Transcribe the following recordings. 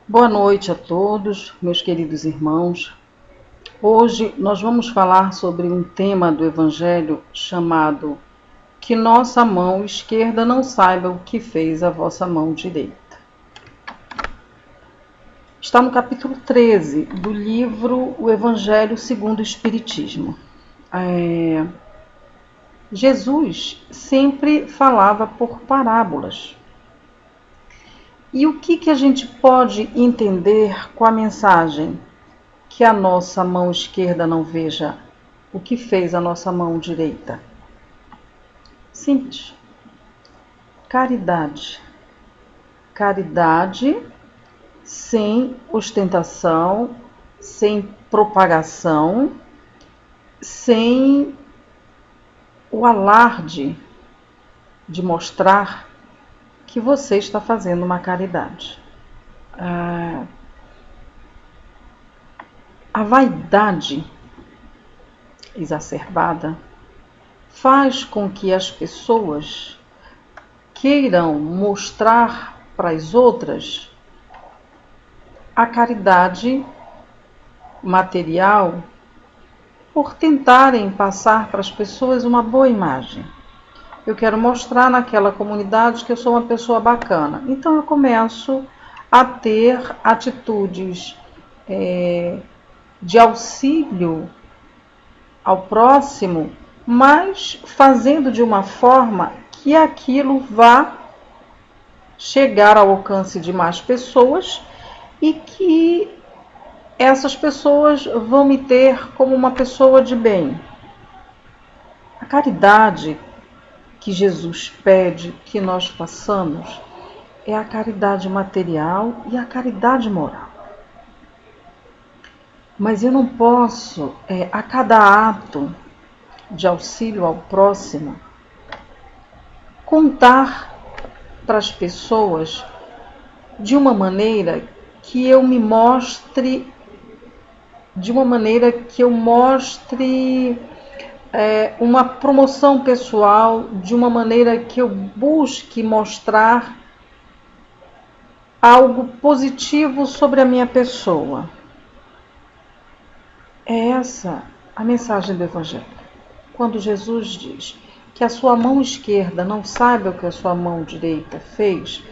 Boa noite a todos, meus queridos irmãos. Hoje nós vamos falar sobre um tema do Evangelho chamado Que nossa mão esquerda não saiba o que fez a vossa mão direita. Está no capítulo 13 do livro O Evangelho segundo o Espiritismo. Jesus sempre falava por parábolas. E o que a gente pode entender com a mensagem que a nossa mão esquerda não veja o que fez a nossa mão direita? Simples. Caridade. Caridade sem ostentação, sem propagação, sem o alarde de mostrar que você está fazendo uma caridade. A vaidade exacerbada faz com que as pessoas queiram mostrar para as outras a caridade material por tentarem passar para as pessoas uma boa imagem. Eu quero mostrar naquela comunidade que eu sou uma pessoa bacana. Então eu começo a ter atitudes de auxílio ao próximo, mas fazendo de uma forma que aquilo vá chegar ao alcance de mais pessoas e que essas pessoas vão me ter como uma pessoa de bem. A caridade que Jesus pede que nós façamos é a caridade material e a caridade moral. Mas eu não posso, a cada ato de auxílio ao próximo, contar para as pessoas de uma maneira que eu me mostre, uma promoção pessoal, de uma maneira que eu busque mostrar algo positivo sobre a minha pessoa. É essa a mensagem do Evangelho. Quando Jesus diz que a sua mão esquerda não saiba o que a sua mão direita fez,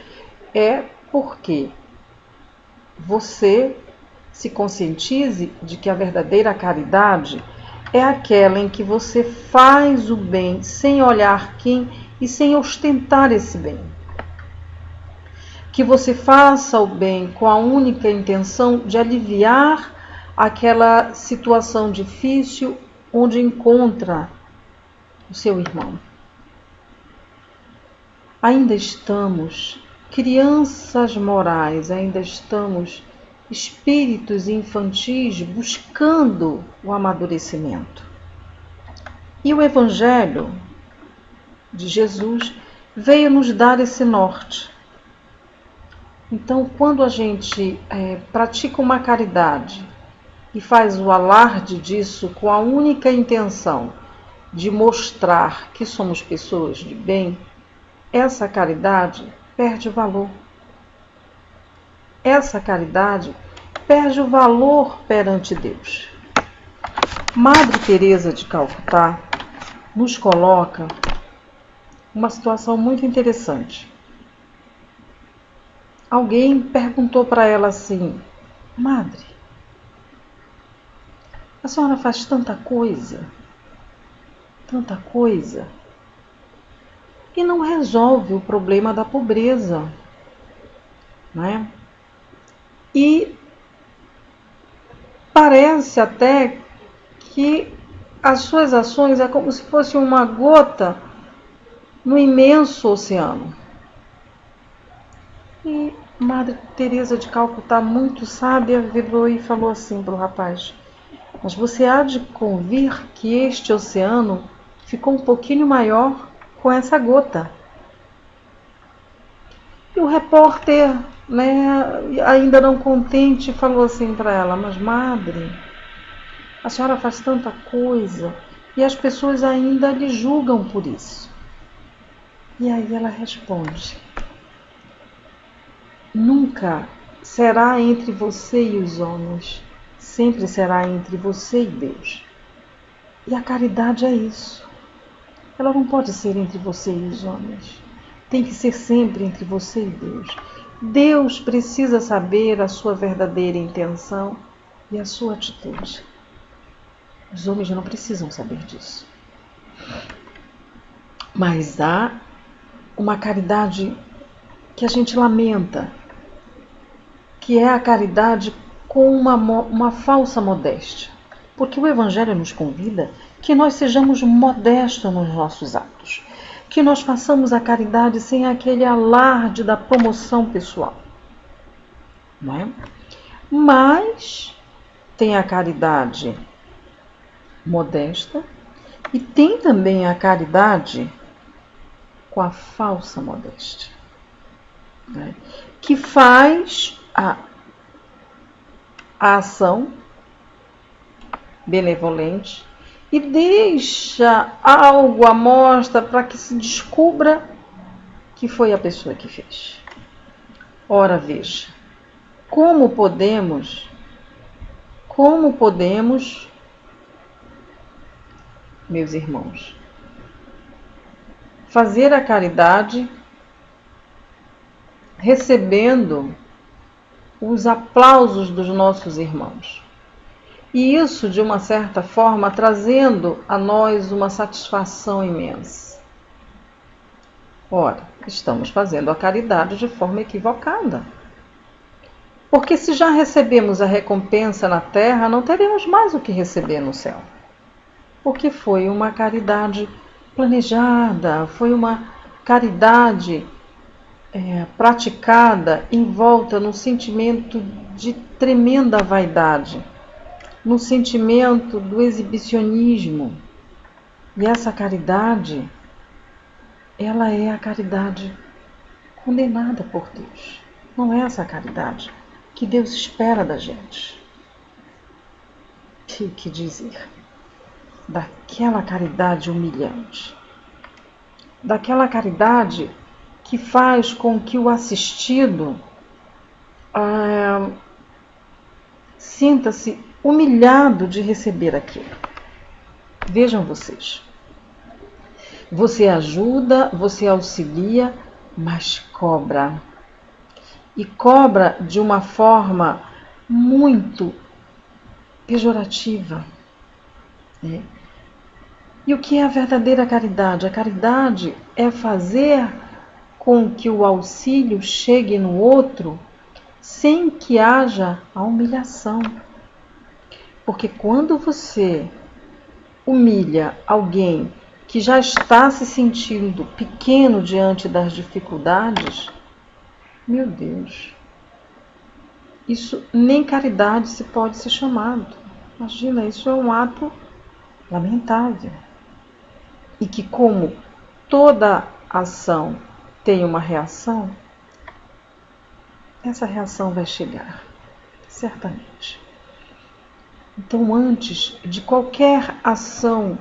é porque você se conscientize de que a verdadeira caridade é aquela em que você faz o bem sem olhar quem e sem ostentar esse bem. Que você faça o bem com a única intenção de aliviar aquela situação difícil onde encontra o seu irmão. Ainda estamos crianças morais, ainda estamos espíritos infantis buscando o amadurecimento. E o Evangelho de Jesus veio nos dar esse norte. Então, quando a gente pratica uma caridade e faz o alarde disso com a única intenção de mostrar que somos pessoas de bem, essa caridade perde valor. Essa caridade perde o valor perante Deus. Madre Teresa de Calcutá nos coloca uma situação muito interessante. Alguém perguntou para ela assim: Madre, a senhora faz tanta coisa, e não resolve o problema da pobreza, não é? E parece até que as suas ações é como se fosse uma gota no imenso oceano. E Madre Teresa de Calcutá, muito sábia, virou e falou assim para o rapaz: mas você há de convir que este oceano ficou um pouquinho maior com essa gota. E o repórter, ainda não contente, falou assim para ela: mas madre, a senhora faz tanta coisa e as pessoas ainda lhe julgam por isso. E aí ela responde: nunca será entre você e os homens, sempre será entre você e Deus. E a caridade é isso. Ela não pode ser entre você e os homens. Tem que ser sempre entre você e Deus. Deus precisa saber a sua verdadeira intenção e a sua atitude. Os homens não precisam saber disso. Mas há uma caridade que a gente lamenta, que é a caridade com uma falsa modéstia. Porque o Evangelho nos convida que nós sejamos modestos nos nossos atos, que nós façamos a caridade sem aquele alarde da promoção pessoal. Não é? Mas tem a caridade modesta e tem também a caridade com a falsa modéstia, né? Que faz a ação benevolente e deixa algo à mostra para que se descubra que foi a pessoa que fez. Ora, veja, como podemos, meus irmãos, fazer a caridade recebendo os aplausos dos nossos irmãos. E isso, de uma certa forma, trazendo a nós uma satisfação imensa. Ora, estamos fazendo a caridade de forma equivocada. Porque se já recebemos a recompensa na terra, não teremos mais o que receber no céu. Porque foi uma caridade planejada, foi uma caridade praticada envolta num sentimento de tremenda vaidade, no sentimento do exibicionismo. E essa caridade, ela é a caridade condenada por Deus. Não é essa caridade que Deus espera da gente. Que dizer, daquela caridade humilhante, daquela caridade que faz com que o assistido sinta-se humilhado de receber aquilo. Vejam vocês, você ajuda, você auxilia, mas cobra. E cobra de uma forma muito pejorativa. E o que é a verdadeira caridade? A caridade é fazer com que o auxílio chegue no outro sem que haja a humilhação. Porque quando você humilha alguém que já está se sentindo pequeno diante das dificuldades, meu Deus, isso nem caridade se pode ser chamado. Imagina, isso é um ato lamentável. E que, como toda ação tem uma reação, essa reação vai chegar, certamente. Então, antes de qualquer ação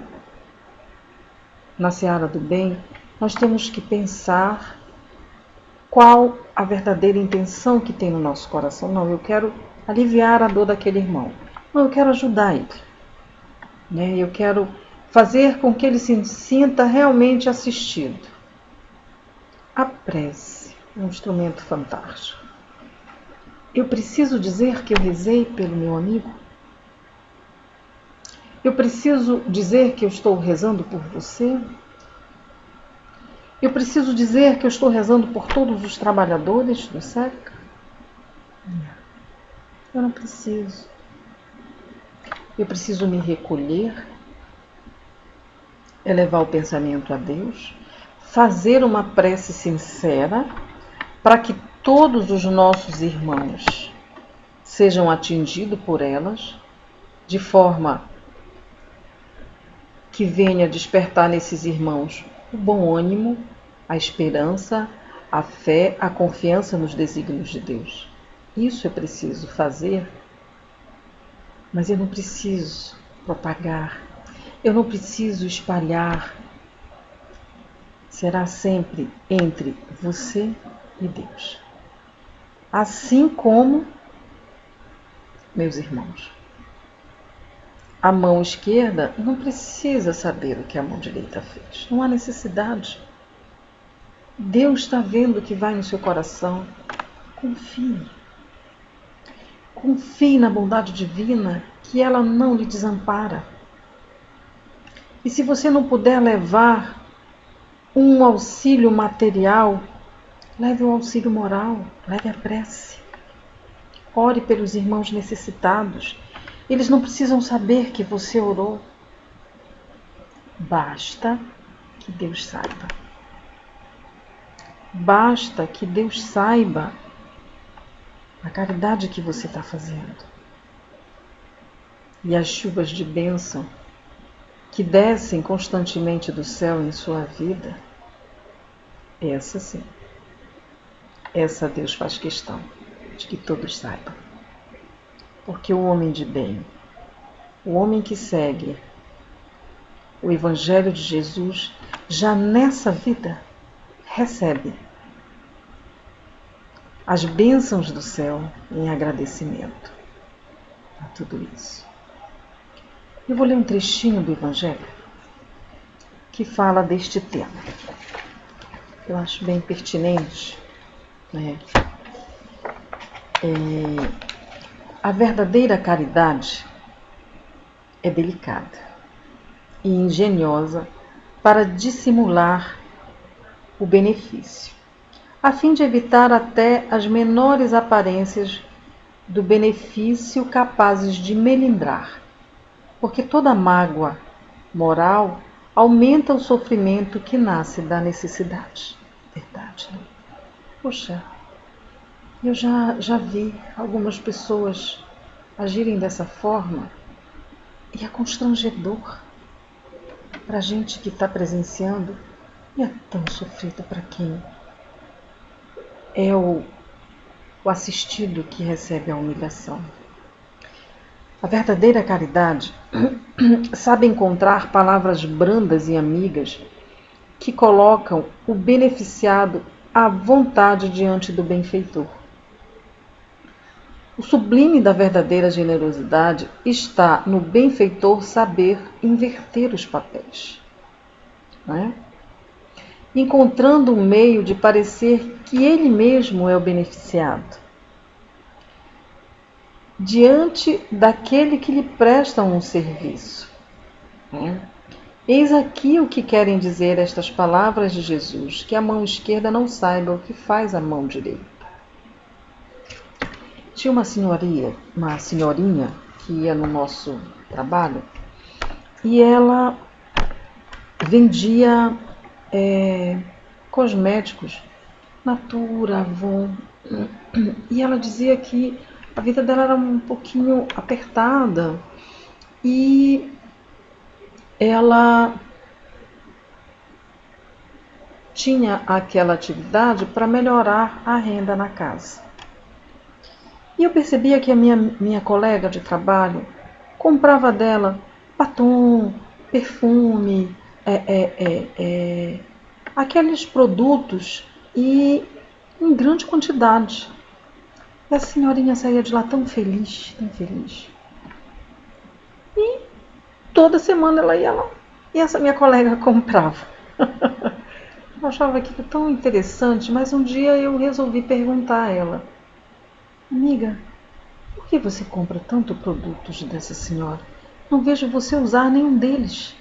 na seara do bem, nós temos que pensar qual a verdadeira intenção que tem no nosso coração. Não, eu quero aliviar a dor daquele irmão. Não, eu quero ajudar ele. Eu quero fazer com que ele se sinta realmente assistido. A prece é um instrumento fantástico. Eu preciso dizer que eu rezei pelo meu amigo? Eu preciso dizer que eu estou rezando por você? Eu preciso dizer que eu estou rezando por todos os trabalhadores do SECA? Eu não preciso. Eu preciso me recolher, elevar o pensamento a Deus, fazer uma prece sincera para que todos os nossos irmãos sejam atingidos por elas, de forma que venha despertar nesses irmãos o bom ânimo, a esperança, a fé, a confiança nos desígnios de Deus. Isso é preciso fazer, mas eu não preciso propagar, eu não preciso espalhar. Será sempre entre você e Deus. Assim como, meus irmãos, a mão esquerda não precisa saber o que a mão direita fez. Não há necessidade. Deus está vendo o que vai no seu coração. Confie. Confie na bondade divina, que ela não lhe desampara. E se você não puder levar um auxílio material, leve um auxílio moral, leve a prece. Ore pelos irmãos necessitados. Eles não precisam saber que você orou. Basta que Deus saiba. Basta que Deus saiba a caridade que você está fazendo. E as chuvas de bênção que descem constantemente do céu em sua vida, essa sim, essa Deus faz questão de que todos saibam. Porque o homem de bem, o homem que segue o Evangelho de Jesus, já nessa vida recebe as bênçãos do céu em agradecimento a tudo isso. Eu vou ler um trechinho do Evangelho que fala deste tema. Eu acho bem pertinente, né? A verdadeira caridade é delicada e engenhosa para dissimular o benefício, a fim de evitar até as menores aparências do benefício capazes de melindrar, porque toda mágoa moral aumenta o sofrimento que nasce da necessidade. Verdade, né? Poxa, eu já vi algumas pessoas agirem dessa forma e é constrangedor para a gente que está presenciando e é tão sofrido para quem é o assistido que recebe a humilhação. A verdadeira caridade sabe encontrar palavras brandas e amigas que colocam o beneficiado à vontade diante do benfeitor. O sublime da verdadeira generosidade está no benfeitor saber inverter os papéis, né? Encontrando um meio de parecer que ele mesmo é o beneficiado, diante daquele que lhe presta um serviço. Eis aqui o que querem dizer estas palavras de Jesus, que a mão esquerda não saiba o que faz a mão direita. Tinha uma senhorinha que ia no nosso trabalho e ela vendia cosméticos, Natura, Avon, e ela dizia que a vida dela era um pouquinho apertada e ela tinha aquela atividade para melhorar a renda na casa. E eu percebia que a minha colega de trabalho comprava dela batom, perfume, aqueles produtos e em grande quantidade. E a senhorinha saía de lá tão feliz, tão feliz. E toda semana ela ia lá. E essa minha colega comprava. Eu achava aquilo tão interessante, mas um dia eu resolvi perguntar a ela: amiga, por que você compra tanto produtos dessa senhora? Não vejo você usar nenhum deles.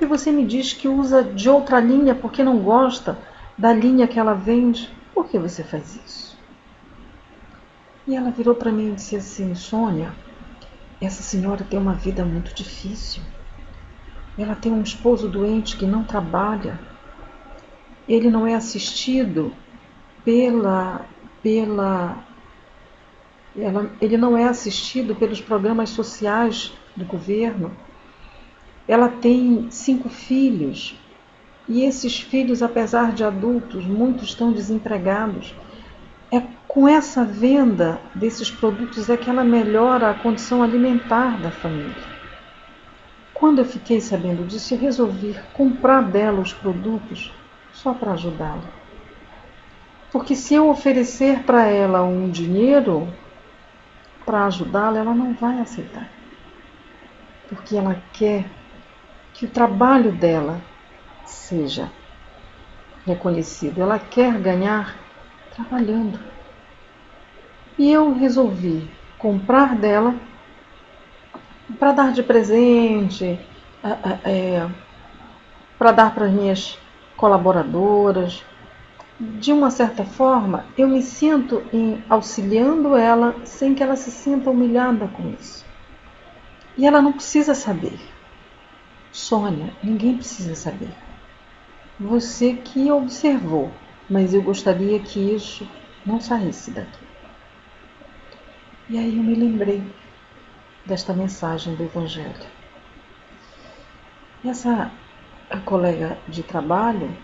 E você me diz que usa de outra linha porque não gosta da linha que ela vende. Por que você faz isso? E ela virou para mim e disse assim: Sônia, essa senhora tem uma vida muito difícil. Ela tem um esposo doente que não trabalha. Ele não é assistido ele não é assistido pelos programas sociais do governo. Ela tem 5 filhos e esses filhos, apesar de adultos, muitos estão desempregados. É com essa venda desses produtos é que ela melhora a condição alimentar da família. Quando eu fiquei sabendo disso, eu resolvi comprar dela os produtos só para ajudá-la. Porque se eu oferecer para ela um dinheiro para ajudá-la, ela não vai aceitar. Porque ela quer que o trabalho dela seja reconhecido. Ela quer ganhar trabalhando. E eu resolvi comprar dela para dar de presente, para dar para as minhas colaboradoras. De uma certa forma, eu me sinto auxiliando ela sem que ela se sinta humilhada com isso. E ela não precisa saber. Sônia, ninguém precisa saber. Você que observou, mas eu gostaria que isso não saísse daqui. E aí eu me lembrei desta mensagem do Evangelho. Essa colega de trabalho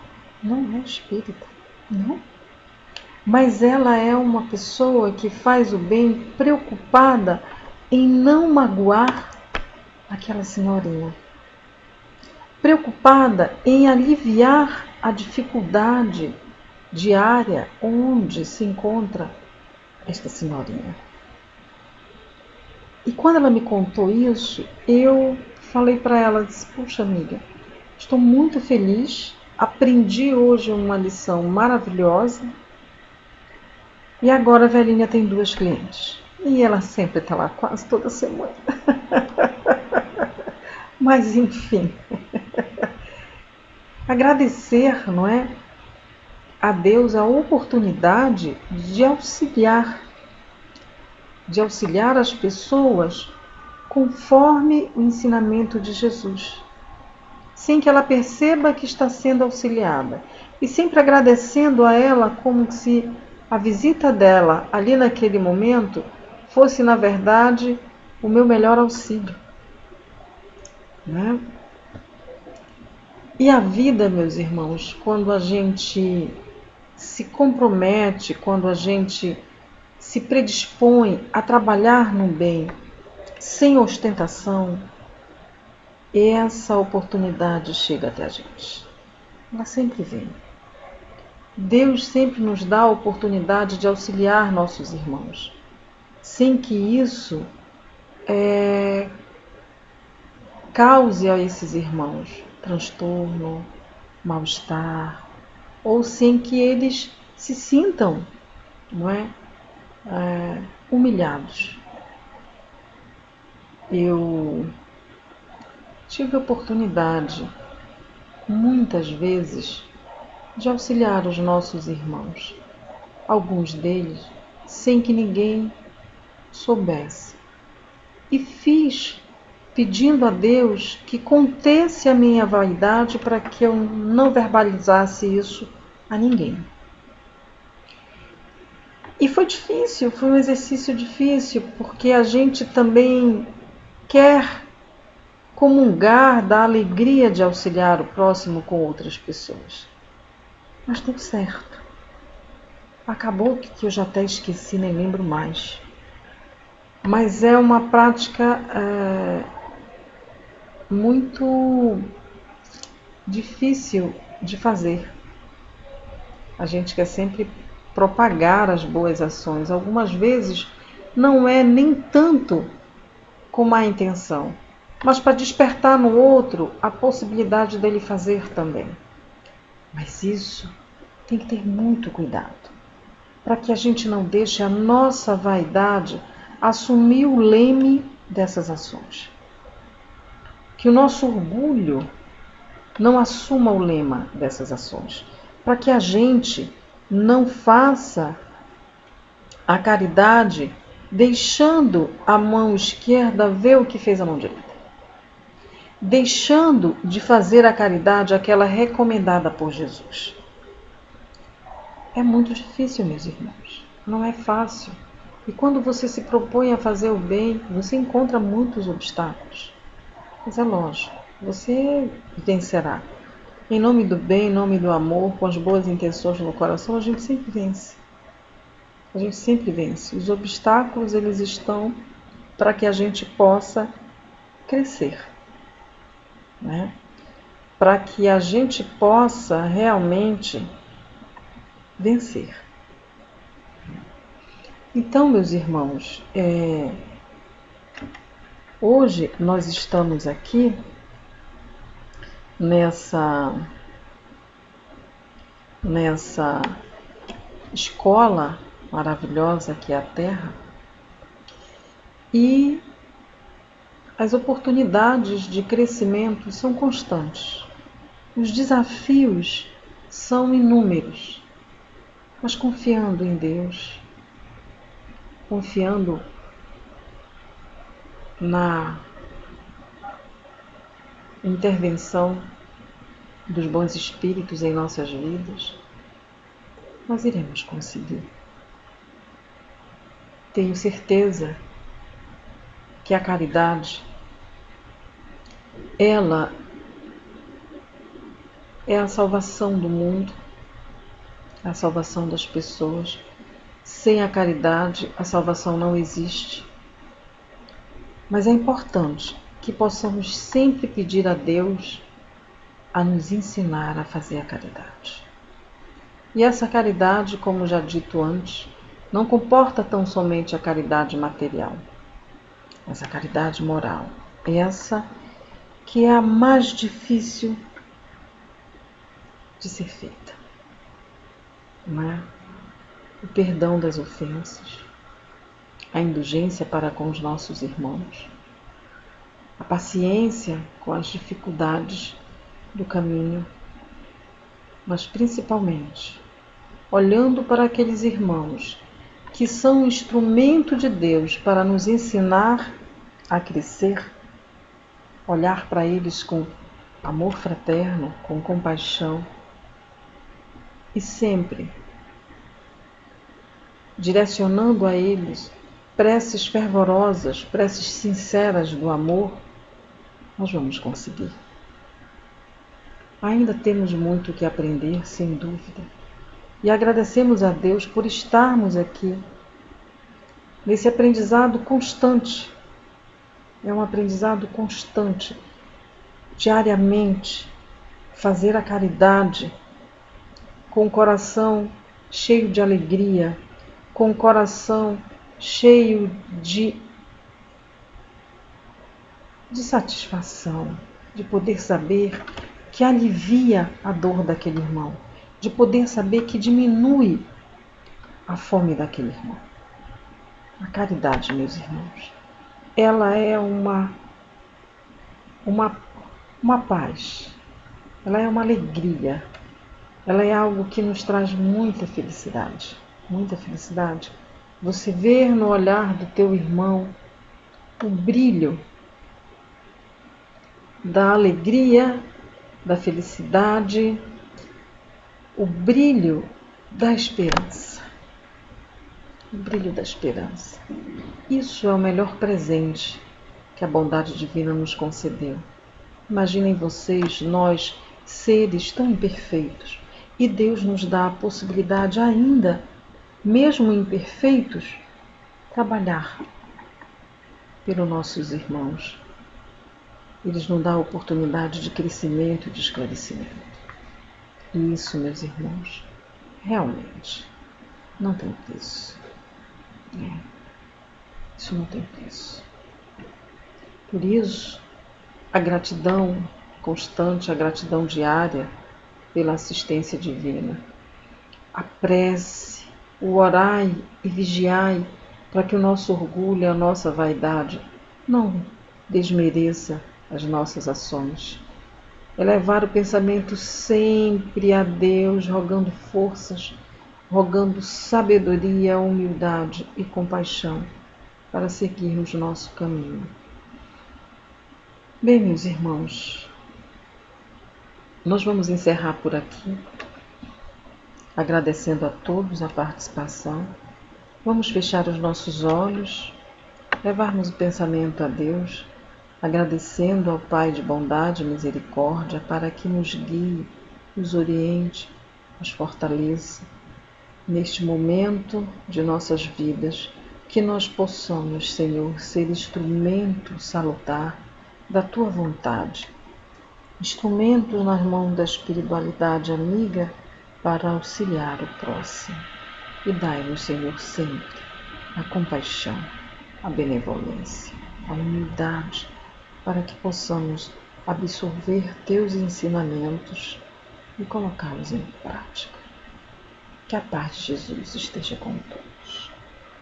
não é espírita, não. Mas ela é uma pessoa que faz o bem preocupada em não magoar aquela senhorinha. Preocupada em aliviar a dificuldade diária onde se encontra esta senhorinha. E quando ela me contou isso, eu falei para ela, disse, puxa amiga, estou muito feliz, aprendi hoje uma lição maravilhosa e agora a velhinha tem 2 clientes. E ela sempre está lá, quase toda semana. Mas enfim, agradecer, não é, a Deus a oportunidade de auxiliar as pessoas conforme o ensinamento de Jesus, sem que ela perceba que está sendo auxiliada, e sempre agradecendo a ela como se a visita dela ali naquele momento fosse, na verdade, o meu melhor auxílio. Né? E a vida, meus irmãos, quando a gente se compromete, quando a gente se predispõe a trabalhar no bem, sem ostentação, essa oportunidade chega até a gente. Ela sempre vem. Deus sempre nos dá a oportunidade de auxiliar nossos irmãos, sem que isso cause a esses irmãos transtorno, mal-estar, ou sem que eles se sintam, não é, humilhados. Eu tive a oportunidade, muitas vezes, de auxiliar os nossos irmãos, alguns deles sem que ninguém soubesse. E fiz pedindo a Deus que contesse a minha vaidade para que eu não verbalizasse isso a ninguém. E foi difícil, foi um exercício difícil, porque a gente também quer comungar da alegria de auxiliar o próximo com outras pessoas. Mas deu certo. Acabou que eu já até esqueci, nem lembro mais. Mas é uma prática muito difícil de fazer. A gente quer sempre propagar as boas ações. Algumas vezes não é nem tanto com má intenção, mas para despertar no outro a possibilidade dele fazer também. Mas isso tem que ter muito cuidado, para que a gente não deixe a nossa vaidade assumir o leme dessas ações. Que o nosso orgulho não assuma o lema dessas ações, para que a gente não faça a caridade deixando a mão esquerda ver o que fez a mão direita. Deixando de fazer a caridade aquela recomendada por Jesus. É muito difícil, meus irmãos. Não é fácil. E quando você se propõe a fazer o bem, você encontra muitos obstáculos. Mas é lógico, você vencerá. Em nome do bem, em nome do amor, com as boas intenções no coração, a gente sempre vence. A gente sempre vence. Os obstáculos, eles estão para que a gente possa crescer, né? Para que a gente possa realmente vencer. Então, meus irmãos, hoje nós estamos aqui nessa escola maravilhosa que é a Terra, e as oportunidades de crescimento são constantes. Os desafios são inúmeros, mas confiando em Deus, confiando na intervenção dos bons espíritos em nossas vidas, nós iremos conseguir. Tenho certeza que a caridade, ela é a salvação do mundo, a salvação das pessoas. Sem a caridade, a salvação não existe. Mas é importante que possamos sempre pedir a Deus a nos ensinar a fazer a caridade. E essa caridade, como já dito antes, não comporta tão somente a caridade material, mas a caridade moral. Essa que é a mais difícil de ser feita. Não é? O perdão das ofensas, a indulgência para com os nossos irmãos, a paciência com as dificuldades do caminho, mas principalmente olhando para aqueles irmãos que são instrumento de Deus para nos ensinar a crescer, olhar para eles com amor fraterno, com compaixão e sempre direcionando a eles preces fervorosas, preces sinceras do amor, nós vamos conseguir. Ainda temos muito que aprender, sem dúvida, e agradecemos a Deus por estarmos aqui, nesse aprendizado constante. É um aprendizado constante, diariamente, fazer a caridade com o coração cheio de alegria, com o coração cheio de satisfação, de poder saber que alivia a dor daquele irmão, de poder saber que diminui a fome daquele irmão. A caridade, meus irmãos, ela é uma paz, ela é uma alegria, ela é algo que nos traz muita felicidade. Muita felicidade. Você ver no olhar do teu irmão o brilho da alegria, da felicidade, o brilho da esperança. O brilho da esperança. Isso é o melhor presente que a bondade divina nos concedeu. Imaginem vocês, nós, seres tão imperfeitos, e Deus nos dá a possibilidade ainda, mesmo imperfeitos, trabalhar pelos nossos irmãos. Eles nos dão a oportunidade de crescimento e de esclarecimento. E isso, meus irmãos, realmente não tem preço. Isso não tem preço. Por isso, a gratidão constante, a gratidão diária pela assistência divina, a prece, o orai e vigiai para que o nosso orgulho e a nossa vaidade não desmereça as nossas ações. Elevar o pensamento sempre a Deus, rogando forças, rogando sabedoria, humildade e compaixão para seguirmos nosso caminho. Bem, meus irmãos, nós vamos encerrar por aqui, agradecendo a todos a participação. Vamos fechar os nossos olhos, levarmos o pensamento a Deus, agradecendo ao Pai de bondade e misericórdia para que nos guie, nos oriente, nos fortaleça neste momento de nossas vidas, que nós possamos, Senhor, ser instrumento salutar da Tua vontade, instrumentos nas mãos da espiritualidade amiga para auxiliar o próximo. E dai-nos, Senhor, sempre a compaixão, a benevolência, a humildade, para que possamos absorver teus ensinamentos e colocá-los em prática. Que a paz de Jesus esteja com todos.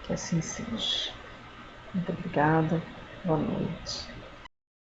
Que assim seja. Muito obrigada. Boa noite.